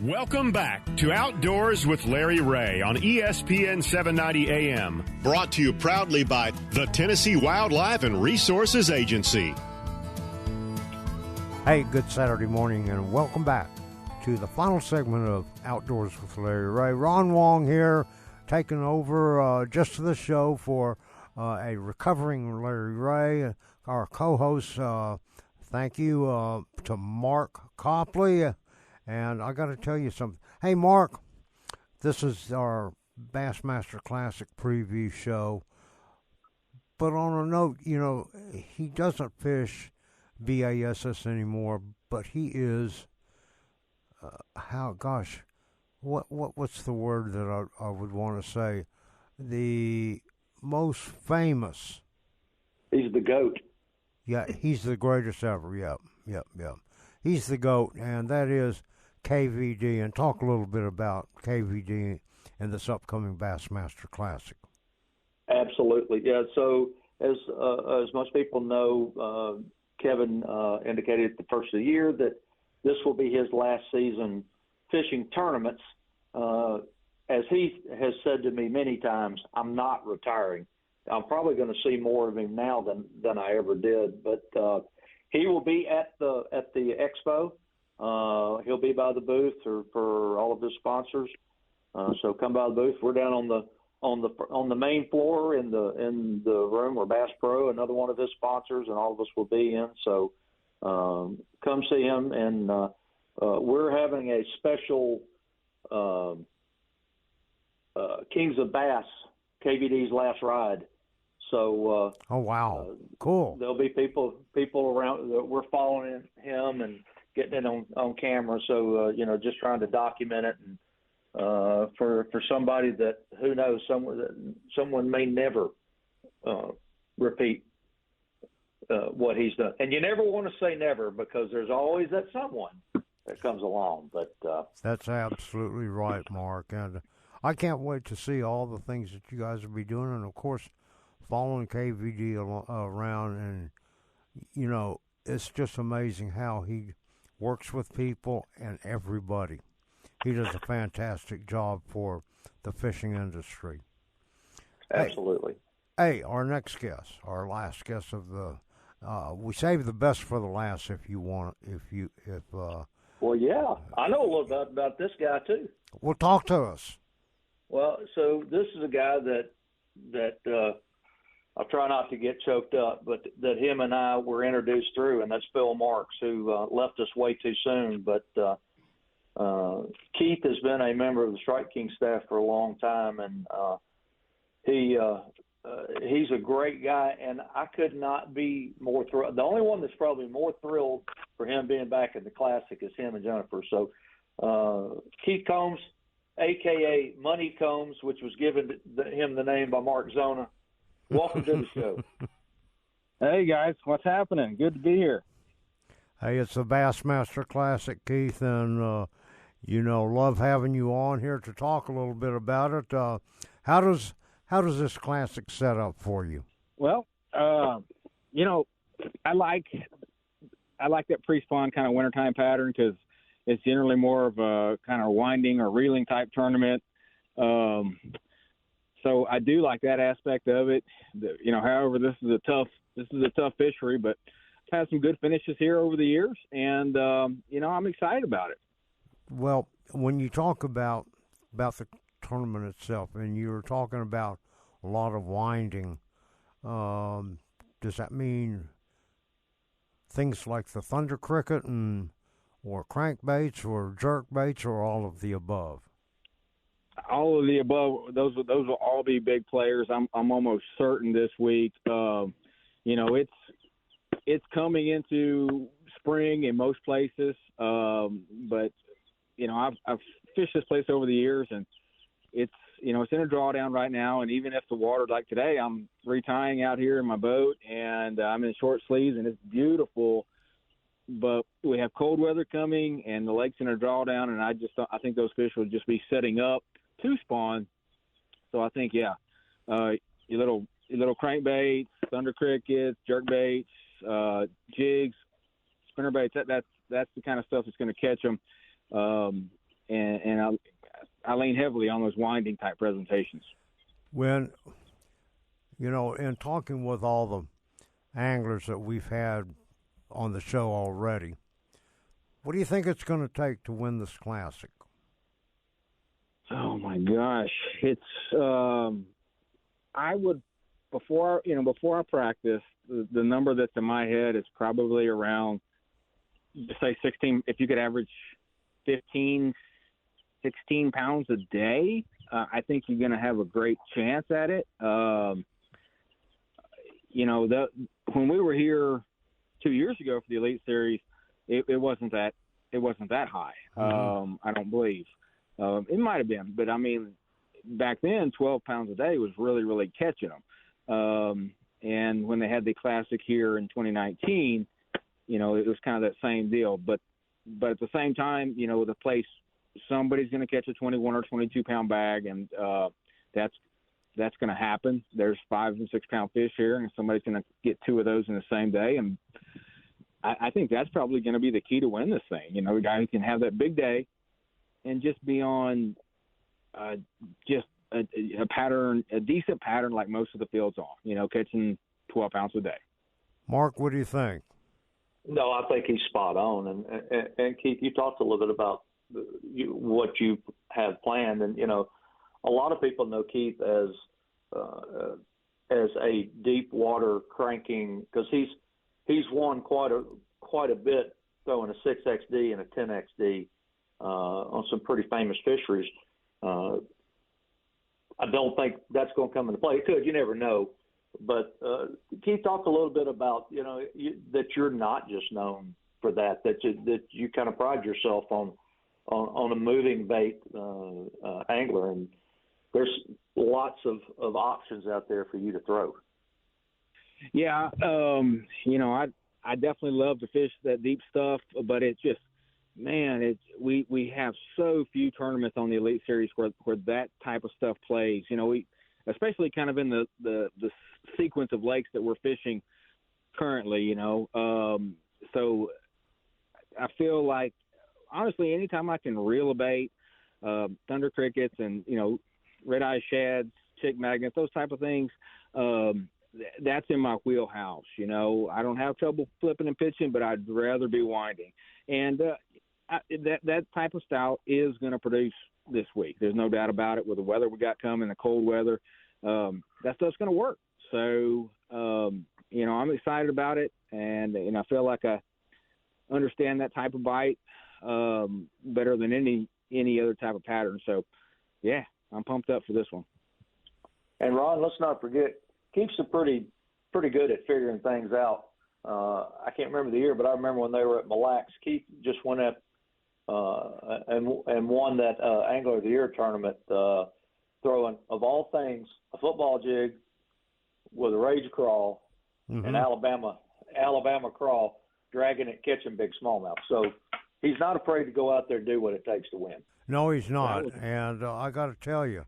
Welcome back to Outdoors with Larry Ray on ESPN 790 AM. Brought to you proudly by the Tennessee Wildlife and Resources Agency. Hey, good Saturday morning, and welcome back to the final segment of Outdoors with Larry Ray. Ron Wong here, taking over just the show for a recovering Larry Ray, our co-host. Thank you to Mark Copley. And I got to tell you something. Hey, Mark, this is our Bassmaster Classic preview show. But on a note, you know, he doesn't fish BASS anymore, but he is, what's the word that I would want to say? The most famous. He's the GOAT. Yeah, he's the greatest ever. Yep. He's the GOAT, and that is KVD. And talk a little bit about KVD and this upcoming Bassmaster Classic. Absolutely, yeah. So as most people know, Kevin indicated at the first of the year that this will be his last season fishing tournaments. As he has said to me many times, I'm not retiring. I'm probably going to see more of him now than I ever did. But he will be at the expo. He'll be by the booth for all of his sponsors. So come by the booth. We're down on the main floor in the room where Bass Pro, another one of his sponsors, and all of us will be in. So come see him. And we're having a special Kings of Bass, KVD's last ride. So oh wow, cool. There'll be people around that we're following him and getting it on camera. So just trying to document it, and for somebody that, who knows, someone may never repeat what he's done. And you never want to say never, because there's always that someone that comes along. But that's absolutely right, Mark. And I can't wait to see all the things that you guys will be doing, and of course, following KVD around. And it's just amazing how he works with people and everybody. He does a fantastic job for the fishing industry. Absolutely. Hey, our next guest, our last guest of the, we saved the best for the last. If you want, Well, yeah, I know a little bit about this guy too. Well, talk to us. Well, so this is a guy that I'll try not to get choked up, but that him and I were introduced through, and that's Phil Marks, who left us way too soon. But Keith has been a member of the Strike King staff for a long time, and he's a great guy, and I could not be more thrilled. The only one that's probably more thrilled for him being back in the Classic is him and Jennifer. So Keith Combs, a.k.a. Money Combs, which was given him the name by Mark Zona. Welcome to the show. Hey, guys. What's happening? Good to be here. Hey, it's the Bassmaster Classic, Keith, and, love having you on here to talk a little bit about it. How does this Classic set up for you? Well, I like that pre-spawn kind of wintertime pattern, because it's generally more of a kind of winding or reeling type tournament. So I do like that aspect of it. However, this is a tough fishery, but I've had some good finishes here over the years, and I'm excited about it. Well, when you talk about the tournament itself, and you were talking about a lot of winding, does that mean things like the thunder cricket or crankbaits or jerk baits, or all of the above? All of the above. Those will all be big players. I'm almost certain this week. It's coming into spring in most places, but I've fished this place over the years, and it's in a drawdown right now. And even if the water, like today, I'm retying out here in my boat, and I'm in short sleeves, and it's beautiful. But we have cold weather coming, and the lake's in a drawdown, and I think those fish will just be setting up to spawn. So I think, your little crankbaits, thunder crickets, jerk baits, jigs, spinner baits, that's the kind of stuff that's going to catch them. and I lean heavily on those winding type presentations. When, in talking with all the anglers that we've had on the show already, what do you think it's going to take to win this Classic? Oh my gosh, it's I would before I practice, the number that's in my head is probably around, say 16. If you could average 15, 16 pounds a day, I think you're going to have a great chance at it. When we were here 2 years ago for the Elite Series, it wasn't that high. Mm-hmm. I don't believe. It might have been, but I mean, back then, 12 pounds a day was really, really catching them. And when they had the Classic here in 2019, it was kind of that same deal. But at the same time, the place, somebody's going to catch a 21 or 22 pound bag, and that's going to happen. There's 5 and 6 pound fish here, and somebody's going to get 2 of those in the same day. And I think that's probably going to be the key to win this thing. A guy who can have that big day and just be on just a pattern, a decent pattern like most of the fields are, catching 12 pounds a day. Mark, what do you think? No, I think he's spot on. And Keith, you talked a little bit about what you have planned. And, a lot of people know Keith as a deep water cranking, because he's won quite a bit throwing a 6XD and a 10XD on some pretty famous fisheries. I don't think that's going to come into play. It could, you never know. But Keith talked a little bit about that you're not just known for that you kind of pride yourself on a moving bait angler, and there's lots of options out there for you to throw. Yeah, I definitely love to fish that deep stuff, but it's just, man, we have so few tournaments on the Elite Series where that type of stuff plays. We, especially kind of in the sequence of lakes that we're fishing currently, so I feel like, honestly, anytime I can reel a bait, thunder crickets and, red-eye shads, chick magnets, those type of things, that's in my wheelhouse. I don't have trouble flipping and pitching, but I'd rather be winding. And that type of style is going to produce this week. There's no doubt about it. With the weather we got coming, the cold weather, that stuff's going to work. So, I'm excited about it, and I feel like I understand that type of bite better than any other type of pattern. So, yeah, I'm pumped up for this one. And Ron, let's not forget, Keith's pretty good at figuring things out. I can't remember the year, but I remember when they were at Mille Lacs, Keith just went up and won that Angler of the Year tournament, throwing, of all things, a football jig with a rage crawl and Alabama crawl, dragging it, catching big smallmouth. So he's not afraid to go out there and do what it takes to win. No, he's not. And I got to tell you,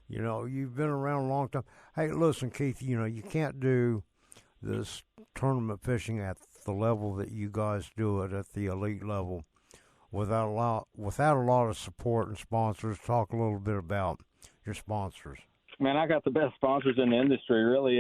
you've been around a long time. Hey, listen, Keith, you can't do this tournament fishing at the level that you guys do it, at the elite level, without a lot of support and sponsors. Talk a little bit about your sponsors. Man, I got the best sponsors in the industry. Really,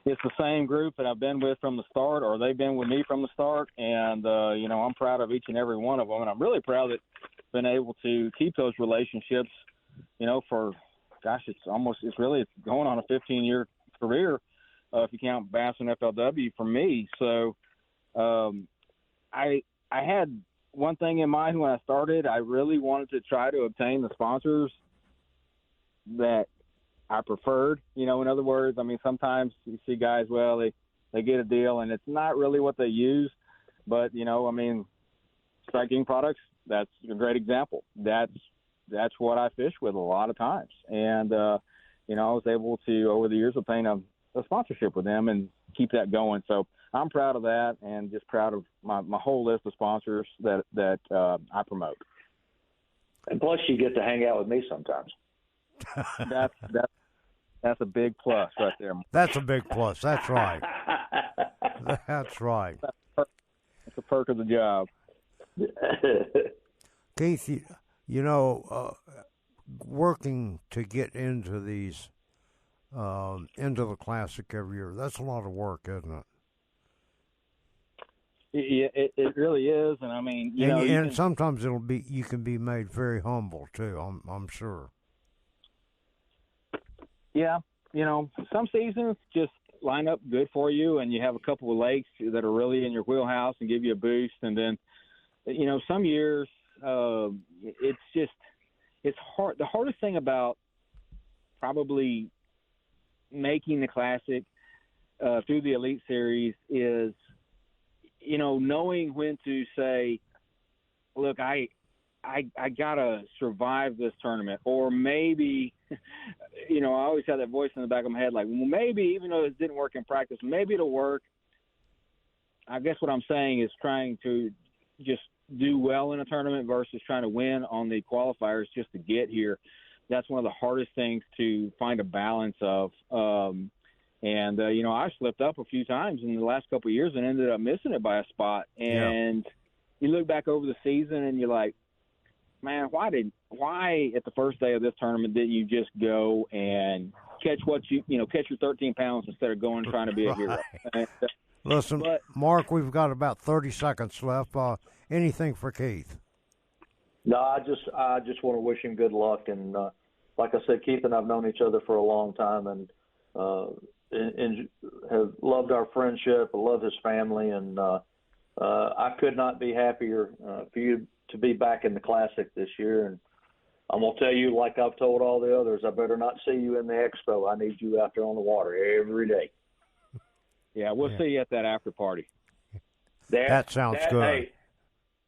it's the same group that I've been with from the start, or they've been with me from the start. And I'm proud of each and every one of them, and I'm really proud that I've been able to keep those relationships. For it's really going on a 15-year career, if you count Bass and FLW for me. So I had one thing in mind when I started. I really wanted to try to obtain the sponsors that I preferred. In other words, I mean, sometimes you see guys, well, they get a deal and it's not really what they use. But, Strike King Products, that's a great example. That's what I fish with a lot of times. And, I was able to, over the years, obtain a sponsorship with them and keep that going. So I'm proud of that, and just proud of my whole list of sponsors that I promote. And plus, you get to hang out with me sometimes. That's a big plus right there. That's a big plus. That's right. That's right. That's a perk of the job. Keith, working to get into these, into the Classic every year, that's a lot of work, isn't it? Yeah, it really is, and I mean, and sometimes you can be made very humble too. I'm sure. Yeah, some seasons just line up good for you, and you have a couple of lakes that are really in your wheelhouse and give you a boost, and then, some years it's hard. The hardest thing about probably making the Classic through the Elite Series is, knowing when to say, look, I gotta survive this tournament, or maybe, I always have that voice in the back of my head, like, well, maybe even though it didn't work in practice, maybe it'll work. I guess what I'm saying is trying to just do well in a tournament versus trying to win on the qualifiers just to get here. That's one of the hardest things to find a balance of. I slipped up a few times in the last couple of years and ended up missing it by a spot. And you look back over the season and you're like, man, why at the first day of this tournament didn't you just go and catch catch your 13 pounds instead of going trying to be a hero? Listen, Mark, we've got about 30 seconds left. Anything for Keith? No, I just want to wish him good luck. And like I said, Keith and I've known each other for a long time, and have loved our friendship. I love his family, and I could not be happier for you to be back in the Classic this year. And I'm going to tell you, like I've told all the others, I better not see you in the Expo. I need you out there on the water every day. Yeah, we'll see you at that after party. That sounds good.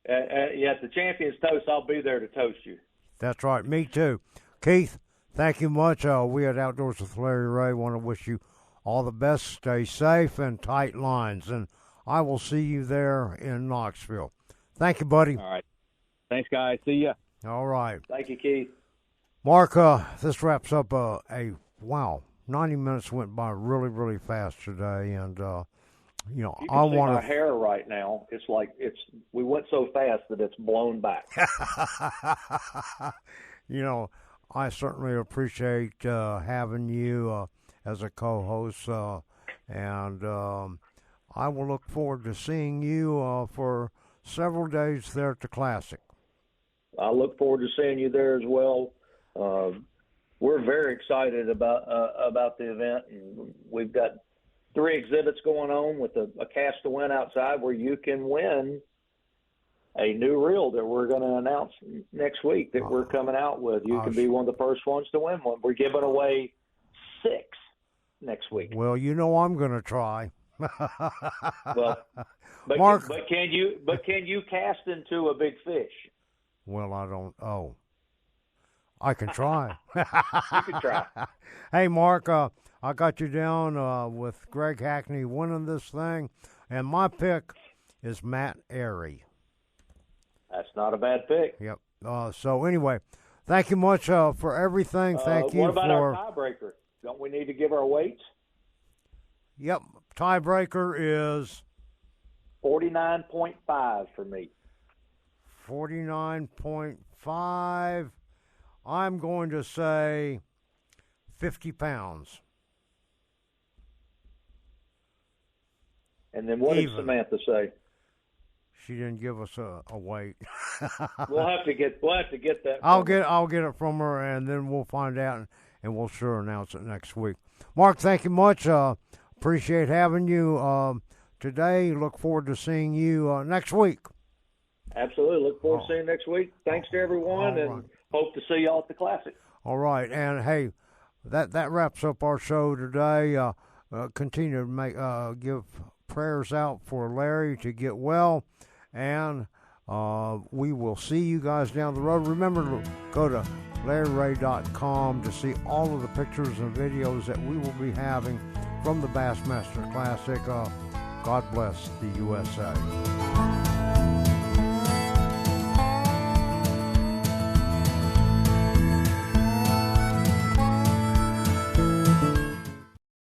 Hey, at the Champions Toast, I'll be there to toast you. That's right. Me too. Keith, thank you much. We at Outdoors with Larry Ray want to wish you all the best. Stay safe and tight lines. And I will see you there in Knoxville. Thank you, buddy. All right. Thanks, guys. See ya. All right. Thank you, Keith. Mark, this wraps up 90 minutes went by really, really fast today. And, you can see my hair right now. It's like we went so fast that it's blown back. I certainly appreciate having you as a co-host, and I will look forward to seeing you for several days there at the Classic. I look forward to seeing you there as well. We're very excited about the event, and we've got 3 exhibits going on with a cast to win outside where you can win a new reel that we're going to announce next week that we're coming out with. You can be one of the first ones to win one. We're giving away 6 next week. Well, I'm going to try. Well, but Mark, can you cast into a big fish? Well, I don't. Oh, I can try. You can try. Hey, Mark, I got you down with Greg Hackney winning this thing, and my pick is Matt Airy. That's not a bad pick. Yep. So anyway, thank you much for everything. Thank you. What about our tiebreaker? Don't we need to give our weights? Yep. Tiebreaker is 49.5 for me. 49.5. I'm going to say 50 pounds. And then what did Samantha say? She didn't give us a weight. We'll have to get that. I'll get it from her, and then we'll find out, and we'll sure announce it next week. Mark, thank you much. Appreciate having you today. Look forward to seeing you next week. Absolutely. Look forward to seeing you next week. Thanks to everyone, and hope to see y'all at the Classic. All right, and hey, that wraps up our show today. Continue to give prayers out for Larry to get well, and we will see you guys down the road. Remember to go to LarryRay.com to see all of the pictures and videos that we will be having from the Bassmaster Classic. God bless the USA.